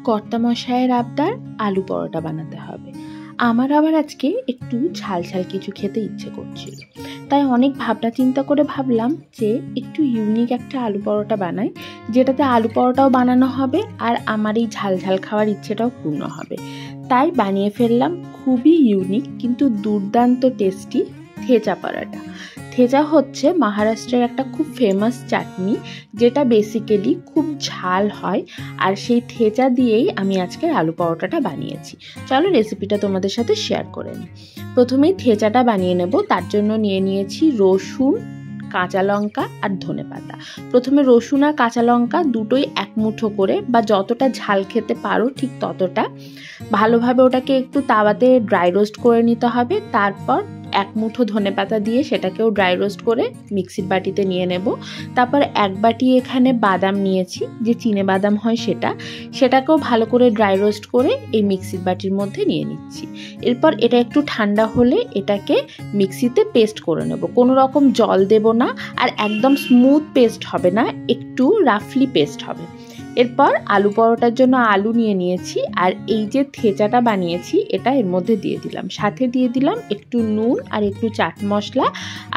কর্তামশায়ের আবদার আলু পরোটা বানাতে হবে। আমার আবার আজকে একটু ঝাল ঝাল কিছু খেতে ইচ্ছে করছিল, তাই অনেক ভাবনা চিন্তা করে ভাবলাম যে একটু ইউনিক একটা আলু পরোটা বানাই, যেটাতে আলু পরোটাও বানানো হবে আর আমার এই ঝাল ঝাল খাওয়ার ইচ্ছেটাও পূর্ণ হবে। তাই বানিয়ে ফেললাম খুবই ইউনিক কিন্তু দুর্দান্ত টেস্টি থেচা পরোটা। থেচা হচ্ছে মহারাষ্ট্রের একটা খুব ফেমাস চাটনি, যেটা বেসিক্যালি খুব ঝাল হয়, আর সেই থেচা দিয়েই আমি আজকে আলু পরোটাটা বানিয়েছি। চলো রেসিপিটা তোমাদের সাথে শেয়ার করে নিই। প্রথমেই থেচাটা বানিয়ে নেব। তার জন্য নিয়ে নিয়েছি রসুন, কাঁচা লঙ্কা আর ধনেপাতা। প্রথমে রসুন আর কাঁচা লঙ্কা দুটোই এক মুঠো করে, বা যতটা ঝাল খেতে পারো ঠিক ততটা, ভালোভাবে ওটাকে একটু তাওয়াতে ড্রাই রোস্ট করে নিতে হবে। তারপর এক মুঠো ধনেপাতা দিয়ে সেটাকেও ড্রাই রোস্ট করে মিক্সির বাটিতে নিয়ে নেব। তারপর এক বাটি এখানে বাদাম নিয়েছি, যে চিনে বাদাম হয় সেটাকেও ভালো করে ড্রাই রোস্ট করে এই মিক্সির বাটির মধ্যে নিয়ে নিচ্ছি। এরপর এটা একটু ঠান্ডা হলে এটাকে মিক্সিতে পেস্ট করে নেব। কোনো রকম জল দেব না, আর একদম স্মুথ পেস্ট হবে না, একটু রাফলি পেস্ট হবে। এরপর আলু পরোটার জন্য আলু নিয়ে নিয়েছি, আর এই যে থেচাটা বানিয়েছি এটা এর মধ্যে দিয়ে দিলাম। সাথে দিয়ে দিলাম একটু নুন আর একটু চাট মশলা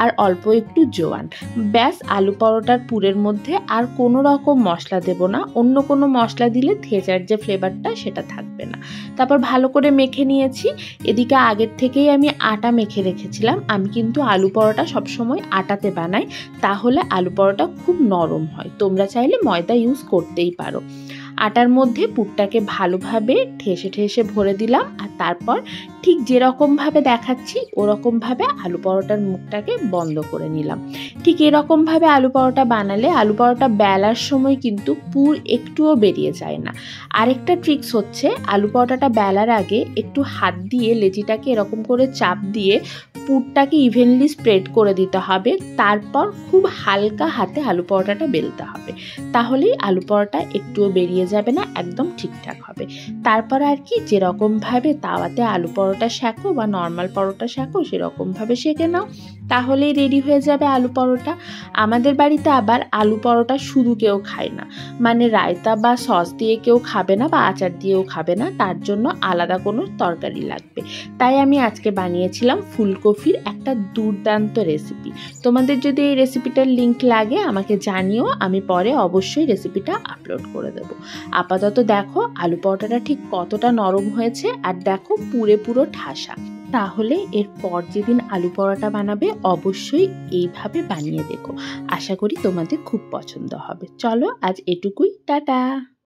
আর অল্প একটু জোয়ান। ব্যাস, আলু পরোটার পুরের মধ্যে আর কোনো রকম মশলা দেব না। অন্য কোনো মশলা দিলে থেচার যে ফ্লেভারটা সেটা থাকবে না। তারপর ভালো করে মেখে নিয়েছি। এদিকে আগের থেকেই আমি আটা মেখে রেখেছিলাম। আমি কিন্তু আলু পরোটা সবসময় আটাতে বানাই, তাহলে আলু পরোটা খুব নরম হয়। তোমরা চাইলে ময়দা ইউজ করতেই পারো। আটার মধ্যে পুরটাকে ভালোভাবে ঠেসে ঠেসে ভরে দিলাম, আর তারপর ঠিক যেরকমভাবে দেখাচ্ছি ওরকমভাবে আলু পরোটার মুখটাকে বন্ধ করে নিলাম। ঠিক এরকমভাবে আলু পরোটা বানালে আলু পরোটা বেলার সময় কিন্তু পুর একটুও বেরিয়ে যায় না। আরেকটা ট্রিক্স হচ্ছে, আলু পরোটাটা বেলার আগে একটু হাত দিয়ে লেচিটাকে এরকম করে চাপ দিয়ে পুরটাকে ইভেনলি স্প্রেড করে দিতে হবে। তারপর খুব হালকা হাতে আলু পরোটাটা বেলতে হবে, তাহলেই আলু পরোটা একটুও বেরিয়ে যাবে না, একদম ঠিকঠাক হবে। তারপর আর কি, যেরকমভাবে তাওয়াতে আলু পরোটা সেঁকো বা নর্মাল পরোটা সেঁকো সেরকমভাবে সেঁকে নাও, তাহলেই রেডি হয়ে যাবে আলু পরোটা। আমাদের বাড়িতে আবার আলু পরোটা শুধু কেউ খায় না, মানে রায়তা বা সস দিয়ে কেউ খাবে না বা আচার দিয়েও খাবে না, তার জন্য আলাদা কোনো তরকারি লাগবে। তাই আমি আজকে বানিয়েছিলাম ফুলকপির একটা দুর্দান্ত রেসিপি। তোমাদের যদি এই রেসিপিটার লিঙ্ক লাগে আমাকে জানিও, আমি পরে অবশ্যই রেসিপিটা আপলোড করে দেবো। আপাতত দেখো আলু পরোটাটা ঠিক কতটা নরম হয়েছে, আর দেখো পুরো ঠাসা। তাহলে এরপর যেদিন আলু পরোটা বানাবে অবশ্যই এইভাবে বানিয়ে দেখো। আশা করি তোমাদের খুব পছন্দ হবে। চলো আজ এটুকুই, টাটা।